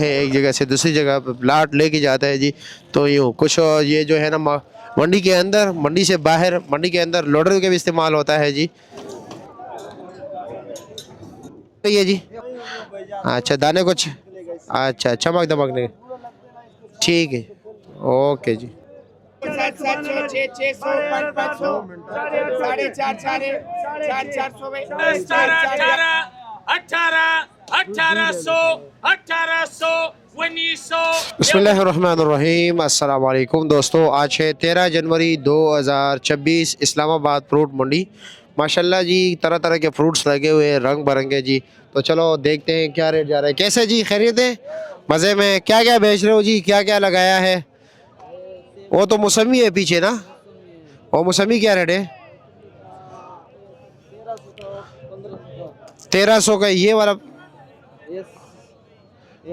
है एक जगह से दूसरी जगह प्लाट लेके जाता है जी। तो यूँ कुछ ये जो है ना मंडी के अंदर, मंडी से बाहर, मंडी के अंदर लोडर के भी इस्तेमाल होता है जी। तो ये जी अच्छा दाने कुछ अच्छा चमक दमक नहीं, ठीक है, ओके जी। 700 6 600 5 500 4.5 बिस्मिल्लाहिर्रहमानिर्रहीम, अस्सलाम वालेकुम दोस्तों। आज है 13 जनवरी 2026, इस्लामाबाद फ्रूट मंडी। माशाल्लाह जी तरह तरह के फ्रूट्स लगे हुए हैं, रंग बिरंगे जी। तो चलो देखते हैं क्या रेट जा रहा है। कैसे जी खैरियत है? मज़े में? क्या क्या बेच रहे हो जी? क्या क्या लगाया है? वो तो मौसमी है पीछे ना, वो मौसमी क्या रेट है? 1300 का ये वाला, ये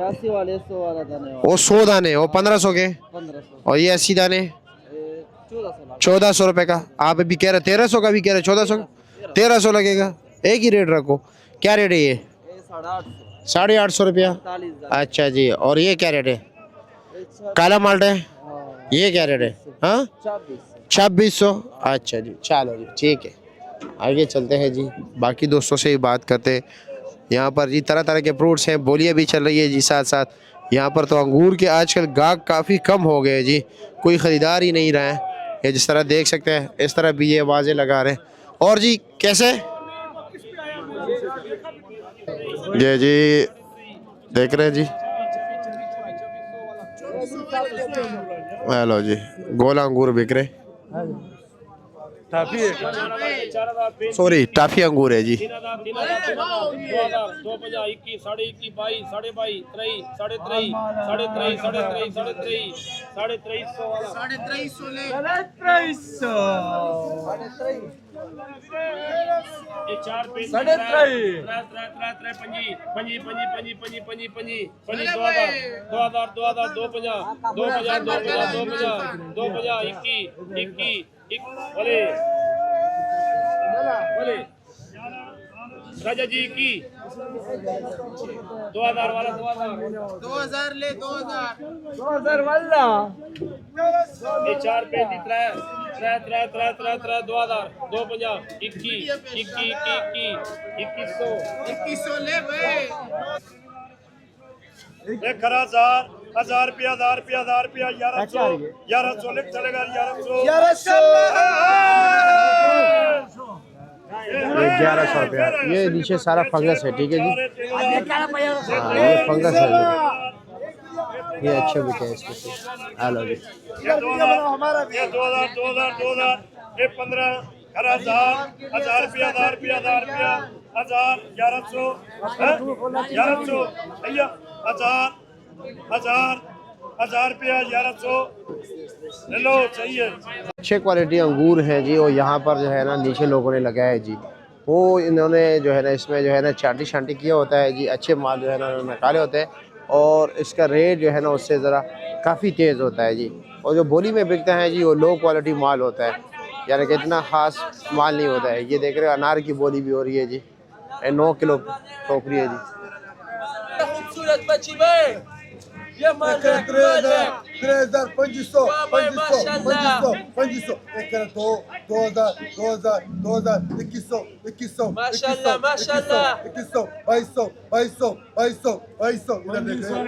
80 वाले 100 वाला दाने वो 100 दाने, वो 1500 के, 1500 और ये 80 दाने 1400 1400 रुपये का। आप अभी कह रहे 1300 का, भी कह रहे 1400 का, 1300 लगेगा। एक ही रेट रखो। क्या रेट है ये? 850 850 रुपया। 45 अच्छा जी, और ये क्या रेट है? काला माल्टा है, ये क्या रेट है? हाँ 2600। अच्छा जी, चलो जी ठीक है, आगे चलते हैं जी, बाकी दोस्तों से ही बात करते हैं। यहाँ पर जी तरह तरह के फ्रूट्स हैं, बोलियाँ भी चल रही है जी साथ साथ। यहाँ पर तो अंगूर के आजकल गाहक काफ़ी कम हो गए जी, कोई ख़रीदार ही नहीं रहा है। ये जिस तरह देख सकते हैं इस तरह भी ये आवाज़ें लगा रहे हैं। और जी कैसे जी देख रहे हैं जी, हेलो जी, गोला अंगूर बिक रहे, सॉरी टाफी अंगूर है जी। 2000 राजा जी की 2000 वाला 2000 ले 2000 वाला ये 4 35 3 2000 250 2100 ले भाई। एक खरा 1000 रुपया 1100 लिख चलेगा 1100 1100 रुपया। ये नीचे सारा फंगस है, ठीक है जी। हाँ ये फंगस है, ये अच्छे बिके हैं इसके। हेलो जी, ये 2000 ये 15 1000 रुपया 1100 भैया 1000 रुपया 1100 ले लो, चाहिए। अच्छे क्वालिटी अंगूर हैं जी, और यहाँ पर जो है ना नीचे लोगों ने लगाया है जी। वो इन्होंने जो है ना इसमें जो है ना चांटी शांटी किया होता है जी, अच्छे माल जो है ना उन्होंने निकाले होते हैं, और इसका रेट जो है ना उससे ज़रा काफ़ी तेज़ होता है जी। और जो बोली में बिकता है जी वो लो क्वालिटी माल होता है, यानी कि इतना ख़ास माल नहीं होता है। ये देख रहे हो अनार की बोली भी हो रही है जी, 9 किलो टोकरी है जी। ये मालिक 3500 2100 माशाल्लाह माशाल्लाह 2200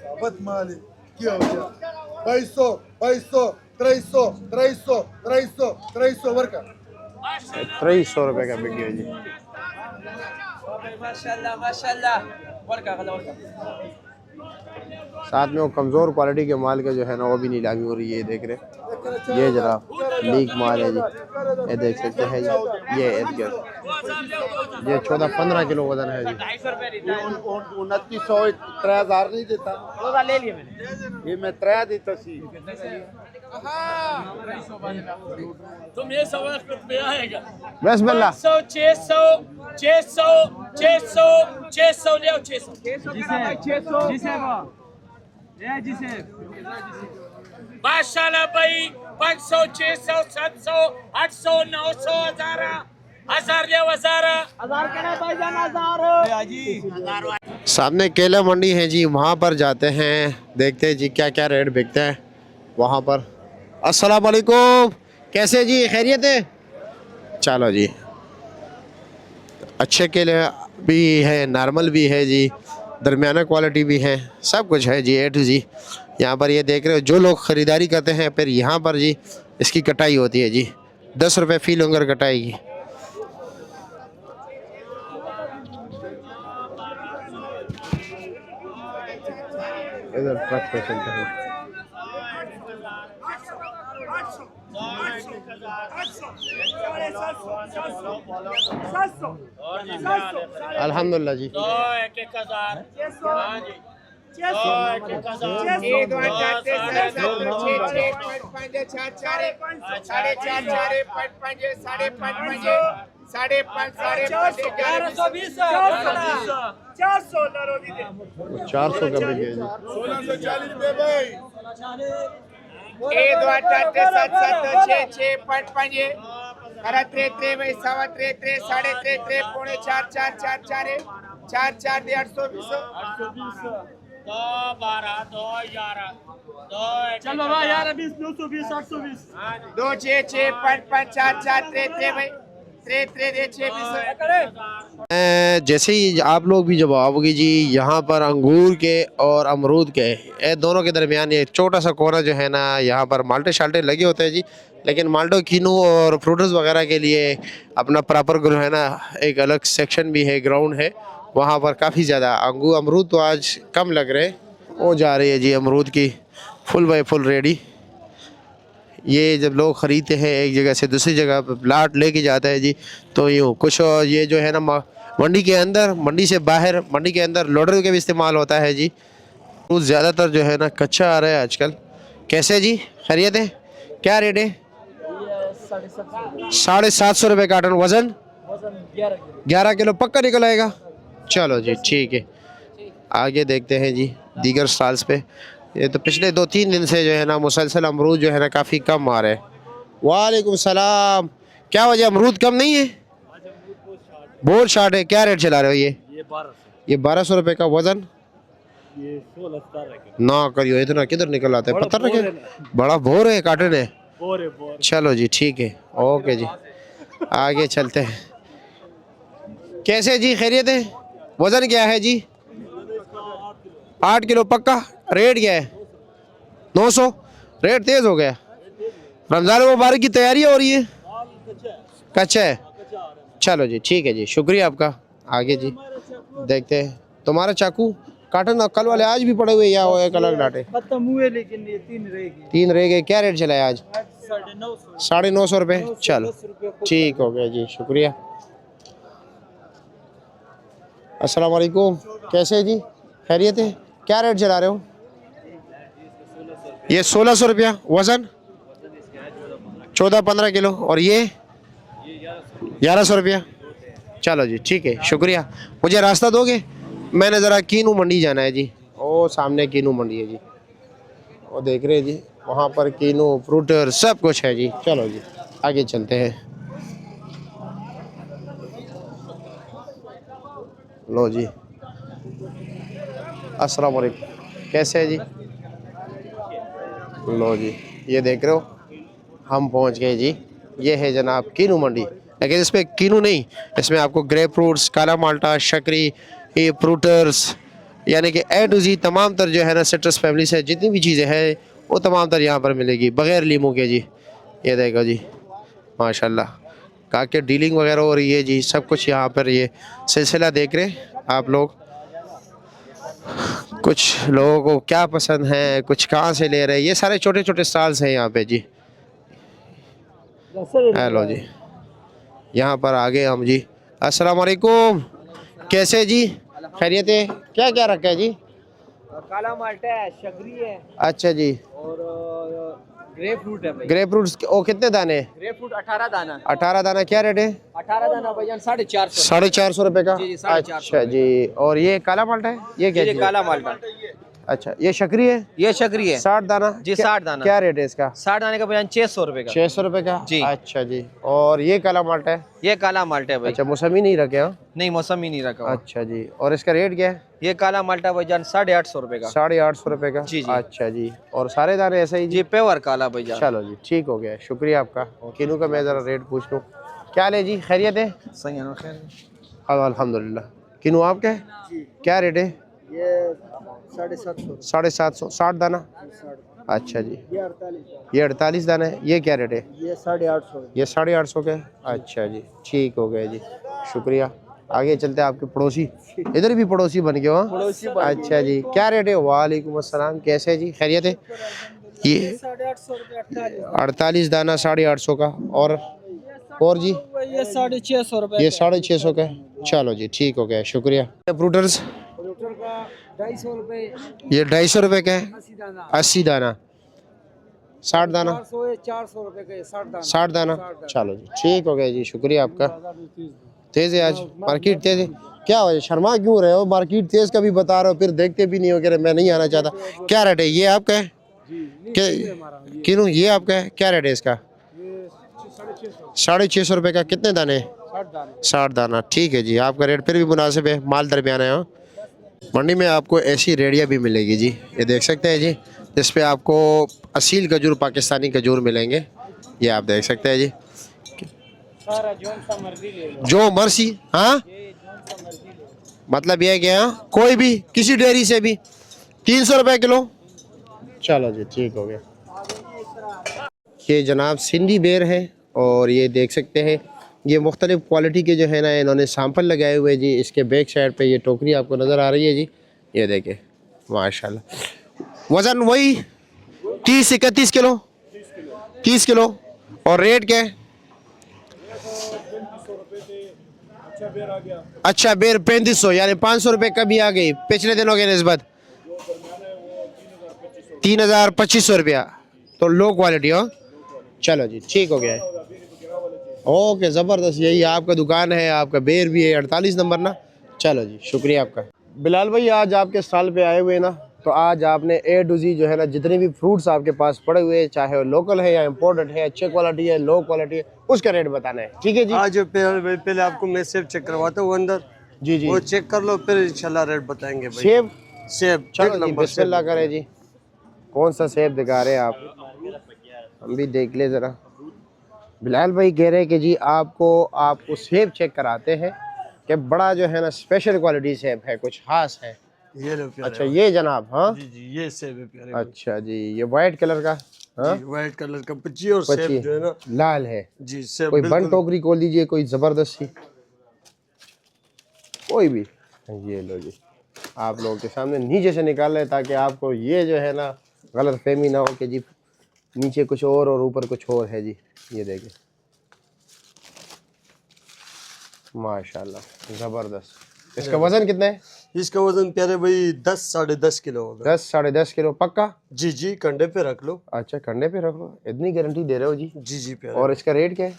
साबत माल है क्या हो गया 2200 300 वर्का 300 रुपये का बिक गया जी। माशाल्लाह माशाल्लाह वर्का वर्का साथ में वो कमज़ोर क्वालिटी के माल का जो है ना वो भी नीलामी हो रही है, ये देख रहे, ये जरा लीक माल है जी, ये देख सकते हैं जी। ये एदगर ये 14-15 किलो वजन है जी। 2900 3000 नहीं देता ले लिया मैंने ये मैं 3 देता सी तुम ये सवाल पे आएगा बिस्मिल्लाह 600 ले आओ 600 माशाल्लाह भाई 500 600 700 800 900 1000 ले 1000 सामने केला मंडी है जी, वहाँ पर जाते हैं, देखते हैं जी क्या क्या रेट बिकते हैं वहाँ पर। अस्सलाम वालेकुम, कैसे जी, खैरियत है? चलो जी, अच्छे केले भी है, नॉर्मल भी है जी, दरमियाना क्वालिटी भी है, सब कुछ है जी, ए टू जी। यहाँ पर ये देख रहे हो, जो लोग ख़रीदारी करते हैं फिर यहाँ पर जी इसकी कटाई होती है जी, 10 रुपये फी लूँगर कटाई की। इधर ट्रक पे चलते हैं। अल्हम्दुलिल्लाह जी। साढ़े पाँच 400 का बिके जी। 1640 दे भाई। 1 2 8 7 7 6 6 5 5 अरे 3 3 भाई 3 3 3 साढ़े 3 3 पौने 4 4 4 4 4 4 दे 820 2 12 2 11 2 चल बाबा यार, 920 820। 2 6 6 5 5 4 4 3 3 भाई 3 3 दे 6 जैसे ही आप लोग भी जब आओगे जी, यहाँ पर अंगूर के और अमरूद के, ये दोनों के दरमियान ये छोटा सा कोना जो है ना, यहाँ पर माल्टे शाल्टे लगे होते हैं जी। लेकिन माल्टो, कीनू और फ्रूटर्स वगैरह के लिए अपना प्रॉपर जो है ना एक अलग सेक्शन भी है, ग्राउंड है, वहाँ पर काफ़ी ज़्यादा अंगूर अमरूद तो आज कम लग रहे हैं। वो जा रही है जी अमरूद की फुल बाई फुल रेडी। ये जब लोग ख़रीदते हैं एक जगह से दूसरी जगह प्लाट लेके जाता है जी, तो यूँ कुछ ये जो है ना मंडी के अंदर, मंडी से बाहर, मंडी के अंदर लोडर का भी इस्तेमाल होता है जी। तो ज़्यादातर जो है ना कच्चा आ रहा है आजकल। कैसे जी, खैरियत है? क्या रेट है? 750 रुपये कार्टन। वज़न 11 किलो पक्का निकल आएगा। चलो जी ठीक है, आगे देखते हैं जी दीगर स्टॉल्स पे। ये तो पिछले 2-3 दिन से जो है ना मुसलसल अमरूद जो है ना काफ़ी कम आ रहे हैं। वालेकुम सलाम, क्या वजह अमरूद कम नहीं है? बहुत शार्ट है। क्या रेट चला रहे हो ये? ये 1200 रुपये का। वज़न ये 16 ना करियो, इतना किधर निकल आता है? पत्थर रखे, बड़ा भोर है, कार्टन है। चलो जी ठीक है, ओके जी, आगे चलते हैं। कैसे जी, खैरियत है? वज़न क्या है जी? 8 किलो पक्का। रेट क्या है? 900। रेट तेज़ हो गया। रमज़ान मुबारक की तैयारी हो रही है? कच्चा है। चलो जी ठीक है जी, शुक्रिया आपका। आगे जी देखते हैं। तुम्हारा चाकू काटन कल वाले आज भी पड़े हुए या वो एक अलग डाटे? खत्म हुए, लेकिन ये 3 रहेगी। 3 रह गए। क्या रेट चला है आज? 950। 950 रुपये। चलो ठीक हो गया जी, शुक्रिया। अस्सलाम वालेकुम, कैसे जी, खैरियत है? क्या रेट चला रहे हो? ये 1600 रुपया। वज़न 14-15 किलो। और ये 1100 रुपया। चलो जी ठीक है, शुक्रिया। मुझे रास्ता दोगे? मैंने ज़रा कीनू मंडी जाना है जी। ओ सामने कीनू मंडी है जी, वो देख रहे हैं जी, वहाँ पर कीनू फ्रूटर सब कुछ है जी। चलो जी आगे चलते हैं। लो जी, अस्सलाम वालेकुम, कैसे है जी? लो जी, ये देख रहे हो, हम पहुंच गए जी। ये है जनाब कीनू मंडी, लेकिन इसमें कीनू नहीं, इसमें आपको ग्रेप फ्रूट्स, काला माल्टा, शकरी, ये फ्रूटर्स, यानी कि ए टू जी तमाम तर जो है ना सिट्रस फैमिली से जितनी भी चीज़ें हैं वो तमाम तर यहाँ पर मिलेगी बग़ैर लीमू के जी। ये देखो जी, माशाल्लाह, काके डीलिंग वगैरह हो रही है जी, सब कुछ यहाँ पर ये सिलसिला देख रहे हैं आप लोग। कुछ लोगों को क्या पसंद है, कुछ कहाँ से ले रहे हैं, ये सारे छोटे छोटे स्टॉल्स हैं यहाँ पे जी। हेलो जी, यहाँ पर आगे हम जी। अस्सलाम वालेकुम, कैसे जी, खैरियत है? क्या क्या रखा है जी? काला माल्टा है, शकरी है, अच्छा जी, और ग्रेप फ्रूट है भाई। ग्रेप फ्रूट्स ओ कितने दाने? ग्रेप फ्रूट 18 दाना। 18 दाना। क्या रेट है? 18 दाना भैया 450। 450 रुपये का। जी, 450। अच्छा जी, और ये काला माल्टा है, ये क्या ये चीज़ है? काला माल्टा अच्छा ये शकरी है, ये शकरी है 60 दाना जी, 60 दाना। क्या रेट है इसका? 60 दाने का भाईजान 600 रुपए का। 600 रुपए का जी। अच्छा जी। और ये काला माल्टा है? ये काला माल्टा है भाई। अच्छा मौसमी नहीं रखे हो? नहीं मौसम ही नहीं रखा हुआ। अच्छा जी। और इसका रेट क्या है? ये काला माल्टा भाईजान 850 रुपए का। 850 रुपए का जी, जी। अच्छा जी। और सारे दाने ऐसे ही जी प्योर काला भाईजान। चलो जी ठीक हो गया, शुक्रिया आपका। किनू का मैं जरा रेट पूछ लूँ। क्या ले जी, खैरियत है? सही है ना, खैर। अल्हम्दुलिल्लाह। किनू आपके क्या रेट है? ये 750। 750 60 दाना अच्छा जी। ये 48 दाना है। ये क्या रेट है? ये 850। ये 850 के अच्छा जी ठीक हो गया जी, शुक्रिया। आगे चलते हैं आपके पड़ोसी, इधर भी पड़ोसी बन गए हो? पड़ोसी अच्छा जी। क्या रेट है? वालेकुम अस्सलाम, कैसे है जी, खैरियत है? ये 48 दाना 850 का। और जी ये 650 रुपए। ये 650 का है। चलो जी ठीक हो गया, शुक्रिया। फ्रूटर्स 250 रुपए। ये 250 रुपए का है। 80 दाना 60 दाना 400 रुपए का 60 दाना। 60 दाना चलो जी ठीक हो गया जी, शुक्रिया आपका। तेज है आज मार्केट, तेज है। क्या वजह, शर्मा क्यों रहे हो? मार्केट तेज का भी बता रहे हो, फिर देखते भी नहीं हो, कह रहे मैं नहीं आना चाहता। क्या रेट है? ये आपका है किनू? ये आपका है, क्या रेट है इसका? 650 रुपए का। कितने दाने? 60 दाना ठीक है जी, आपका रेट फिर भी मुनासिब है, माल दरमियान है। मंडी में आपको ऐसी रेडियाँ भी मिलेगी जी, ये देख सकते हैं जी, जिस पे आपको असील खजूर, पाकिस्तानी खजूर मिलेंगे। ये आप देख सकते हैं जी, जो मर्सी। हाँ मतलब ये क्या, कोई भी किसी डेयरी से भी 300 रुपए किलो। चलो जी ठीक हो गया। ये जनाब सिंधी बेर है और ये देख सकते हैं, ये मुख्तलिफ क्वालिटी के जो है ना इन्होंने सैंपल लगाए हुए जी। इसके बैक साइड पे ये टोकरी आपको नज़र आ रही है जी, ये देखें माशाल्लाह। वज़न वही 30-31 किलो, 30 किलो। और रेट क्या है? अच्छा बेर 3500 यानी 500 रुपये कभी आ गई पिछले दिनों के निस्बत। 3000-2500 रुपया तो लो क्वालिटी हो। चलो जी ठीक हो गया है, ओके ज़बरदस्त। यही आपका दुकान है, आपका बेर भी है 48 नंबर ना। चलो जी शुक्रिया आपका। बिलाल भाई आज आपके स्टॉल पे आए हुए ना, तो आज आपने ए टू जी जो है ना जितने भी फ्रूट्स आपके पास पड़े हुए हैं, चाहे वो लोकल है या इम्पोर्टेड है, अच्छे क्वालिटी है, लो क्वालिटी है, उसका रेट बताना है, ठीक है जी? आज पहले आपको मैं सेब चेक करवाता हूँ अंदर। जी जी वो चेक कर लो, फिर इंशाल्लाह रेट बताएंगे भाई। सेब, सेब चलो जी बिस्मिल्लाह करें जी। कौन सा सेब दिखा रहे हैं आप, हम भी देख ले ज़रा। बिलाल भाई कह रहे हैं कि जी आपको सेब चेक कराते हैं कि बड़ा जो है ना स्पेशल क्वालिटी सेब है, कुछ खास है। ये लो प्यारे। अच्छा ये जनाब, हाँ जी जी ये सेब है प्यारे। अच्छा जी, ये वाइट कलर का, हाँ व्हाइट कलर का 25 और सेब जो है ना लाल है। जी सेब कोई बिल्कुल। बन टोकरी खोल लीजिए, कोई जबरदस्त सी, कोई भी। ये लो जी, आप लोगों के सामने नीचे से निकाल रहे ताकि आपको ये जो है ना गलत फहमी ना हो कि जी नीचे कुछ और ऊपर कुछ और है जी। ये देखिए माशाल्लाह ज़बरदस्त। इसका वजन कितना है? इसका वजन प्यारे भाई 10-10.5 किलो होगा। 10-10.5 किलो पक्का? जी जी कंधे पे रख लो। अच्छा कंधे पे रख लो, इतनी गारंटी दे रहे हो जी? जी जी प्यारे। और इसका रेट क्या है?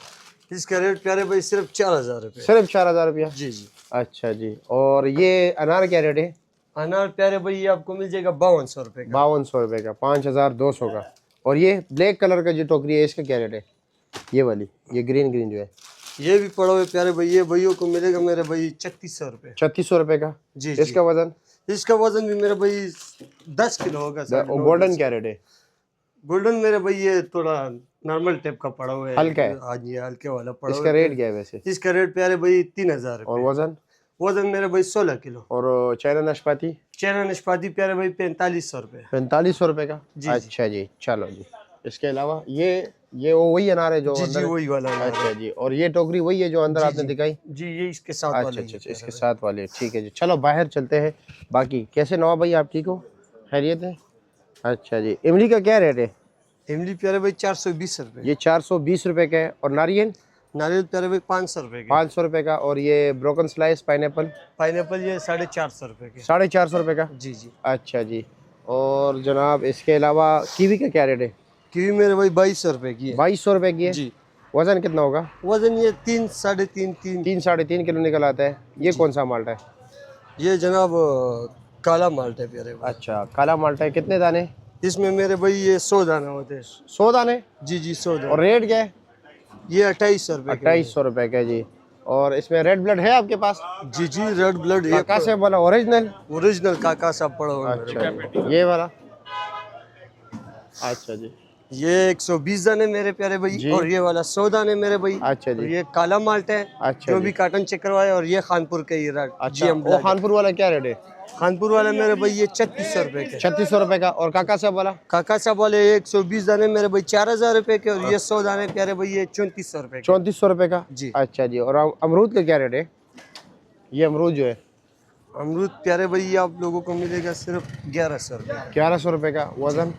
इसका रेट प्यारे भाई सिर्फ 4000 रुपये। सिर्फ 4000 रुपया? जी जी। अच्छा जी। और ये अनार क्या रेट है? अनार प्यारे भाई ये आपको मिल जाएगा 5200 रुपये का। 5200 रुपये का, 5200 का। और ये ब्लैक कलर का जो टोकरी है इसका क्या रेट है? ये वाली, ये ग्रीन जो है, ये भी पड़ा हुआ है प्यारे भाई, ये भाइयों को मिलेगा मेरे भाई 3600 रुपये। 3600 रुपये का। जी इसका वजन? इसका वजन भी मेरे भाई 10 किलो होगा। और गोल्डन क्या रेट है? गोल्डन मेरे भाई ये थोड़ा नॉर्मल टाइप का पड़ा हुआ है। हल्का है? हाँ जी हल्के वाला पड़ा हुआ इसका है। रेट क्या है वैसे? इसका रेट प्यारे भाई 3000 और वजन? वजन मेरे भाई 16 किलो। और चाइना नाशपाती? चाइना नाशपाती प्यारे भाई 4500 रुपये। 4500 रुपये का। जी, अच्छा जी चलो जी। इसके अलावा ये वो वही अनार है जो जी अंदर जी है? वही वाला है। अच्छा जी। और ये टोकरी वही है जो अंदर आपने दिखाई? जी ये इसके साथ अच्छा वाली अच्छा है इसके साथ वाले, ठीक है जी। चलो बाहर चलते हैं। बाकी कैसे नवाब भाई, आप ठीक हो, खैरियत है? अच्छा जी। इमली का क्या रेट है? इमली प्यारे भाई 420 रुपये। ये 420 रुपये का है। और नारियल? नारियल प्यारे भाई 500 रुपये की। 500 रुपये का। और ये ब्रोकन स्लाइस पाइनएप्पल? पाइनएप्पल ये 450 रुपये की। 450 रुपये का। जी जी। अच्छा जी। और जनाब इसके अलावा कीवी का क्या रेट है? कीवी मेरे भाई 2200 रुपये की है। 2200 रुपये की है जी। वजन कितना होगा? वजन ये 3-3.5 3-3.5 किलो निकल आता है। ये कौन सा माल्टा है? ये जनाब काला माल्टा है प्यारे भाई। अच्छा काला माल्टा है, कितने दाने? इसमें मेरे भाई ये 100 दाना होते हैं। 100 दाने? जी जी 100 और दाना। रेट क्या है? ये 2800 रुपए के। 2800 रुपए का जी। और इसमें रेड ब्लड है आपके पास? जी जी रेड ब्लड काका से बोला ओरिजिनल? ओरिजिनल काका साहब पड़ा हुआ है मेरे अच्छा ये वाला? अच्छा जी। ये 120 दाने मेरे प्यारे भाई जी। और ये वाला 100 दाने मेरे भाई। अच्छा जी। और ये काला माल्टा है अच्छा जो जी। भी काटन चेक करवाए और ये खानपुर का ही रेड। अच्छा वो खानपुर वाला क्या रेट है? खानपुर वाला मेरे भाई ये 3600 रुपए के। 3600 रुपए का। और काका साहब वाला? काका साहब वाले 120 दाने मेरे भाई 4000 रुपए के और ये 100 दाने प्यारे भाई ये 3400 रुपए के। 3400 रुपए का जी। अच्छा जी। और अमरूद का क्या रेट है? ये अमरूद जो है अमरूद प्यारे भाई ये आप लोगों को मिलेगा सिर्फ 1100 रुपए। 1100 रुपए का। वजन?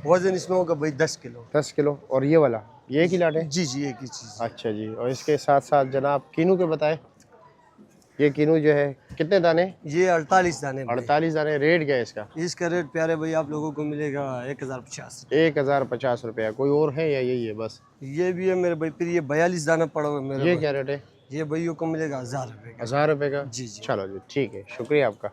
वजन इसमें होगा भाई 10 किलो। 10 किलो। और ये वाला ये एक ही लाट है? जी जी एक ही चीज। अच्छा जी। और इसके साथ साथ जनाब कीनू के बताए, ये कीनू जो है कितने दाने? ये 48 दाने भाई। 48 दाने। रेट क्या है इसका? इसका रेट प्यारे भाई आप लोगों को मिलेगा 1050। 1050 रुपया। कोई और है या यही है बस? ये भी है मेरे भाई। फिर ये 42 दाना पड़ा हुआ है मेरे ये भाई। क्या रेट है? ये भाइयों को मिलेगा 1000 रुपए का। 1000 रुपए का। जी जी। चलो जी ठीक है, शुक्रिया आपका।